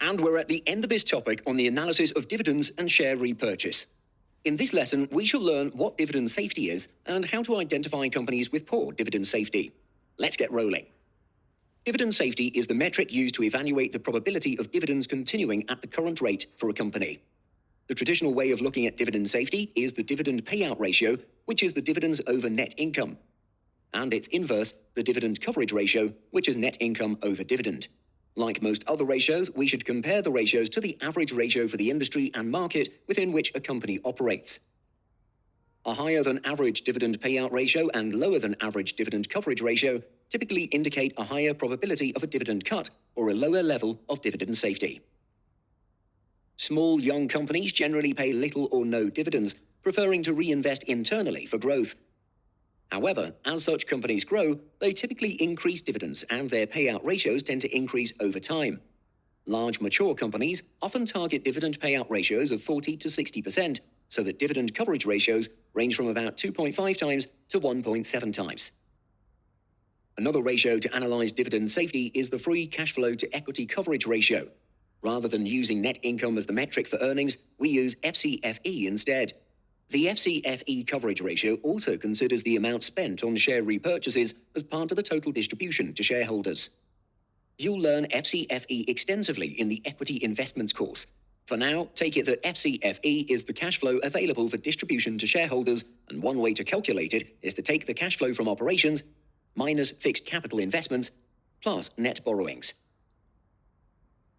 And we're at the end of this topic on the analysis of dividends and share repurchase. In this lesson, we shall learn what dividend safety is and how to identify companies with poor dividend safety. Let's get rolling. Dividend safety is the metric used to evaluate the probability of dividends continuing at the current rate for a company. The traditional way of looking at dividend safety is the dividend payout ratio, which is the dividends over net income. And its inverse, the dividend coverage ratio, which is net income over dividend. Like most other ratios, we should compare the ratios to the average ratio for the industry and market within which a company operates. A higher than average dividend payout ratio and lower than average dividend coverage ratio typically indicate a higher probability of a dividend cut or a lower level of dividend safety. Small, young companies generally pay little or no dividends, preferring to reinvest internally for growth. However, as such companies grow, they typically increase dividends and their payout ratios tend to increase over time. Large mature companies often target dividend payout ratios of 40 to 60%, so that dividend coverage ratios range from about 2.5 times to 1.7 times. Another ratio to analyze dividend safety is the free cash flow to equity coverage ratio. Rather than using net income as the metric for earnings, we use FCFE instead. The FCFE coverage ratio also considers the amount spent on share repurchases as part of the total distribution to shareholders. You'll learn FCFE extensively in the Equity Investments course. For now, take it that FCFE is the cash flow available for distribution to shareholders, and one way to calculate it is to take the cash flow from operations minus fixed capital investments plus net borrowings.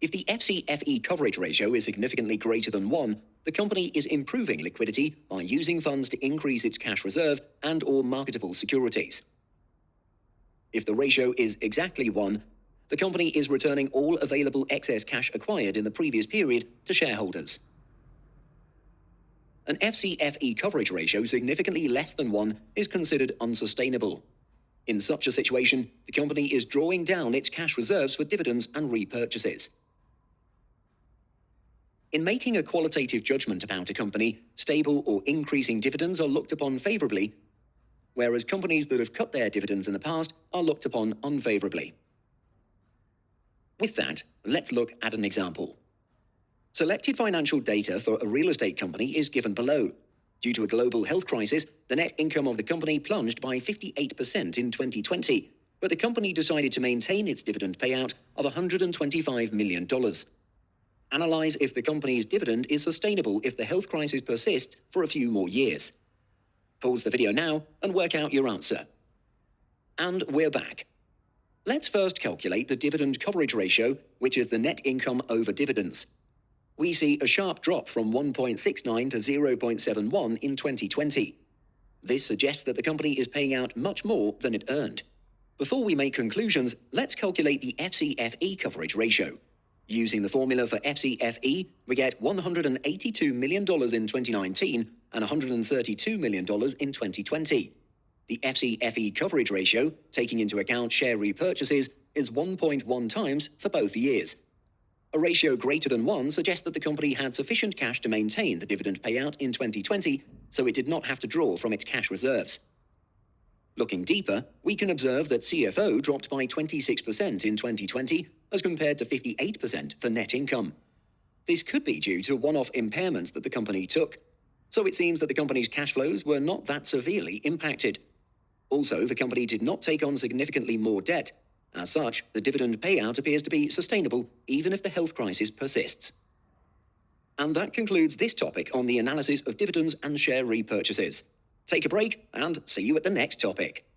If the FCFE coverage ratio is significantly greater than 1, the company is improving liquidity by using funds to increase its cash reserve and/or marketable securities. If the ratio is exactly 1, the company is returning all available excess cash acquired in the previous period to shareholders. An FCFE coverage ratio significantly less than 1 is considered unsustainable. In such a situation, the company is drawing down its cash reserves for dividends and repurchases. In making a qualitative judgment about a company, stable or increasing dividends are looked upon favorably, whereas companies that have cut their dividends in the past are looked upon unfavorably. With that, let's look at an example. Selected financial data for a real estate company is given below. Due to a global health crisis, the net income of the company plunged by 58% in 2020, but the company decided to maintain its dividend payout of $125 million. Analyze if the company's dividend is sustainable if the health crisis persists for a few more years. Pause the video now and work out your answer. And we're back. Let's first calculate the dividend coverage ratio, which is the net income over dividends. We see a sharp drop from 1.69 to 0.71 in 2020. This suggests that the company is paying out much more than it earned. Before we make conclusions, let's calculate the FCFE coverage ratio. Using the formula for FCFE, we get $182 million in 2019 and $132 million in 2020. The FCFE coverage ratio, taking into account share repurchases, is 1.1 times for both years. A ratio greater than 1 suggests that the company had sufficient cash to maintain the dividend payout in 2020, so it did not have to draw from its cash reserves. Looking deeper, we can observe that CFO dropped by 26% in 2020 as compared to 58% for net income. This could be due to one-off impairments that the company took, so it seems that the company's cash flows were not that severely impacted. Also, the company did not take on significantly more debt. As such, the dividend payout appears to be sustainable even if the health crisis persists. And that concludes this topic on the analysis of dividends and share repurchases. Take a break and see you at the next topic.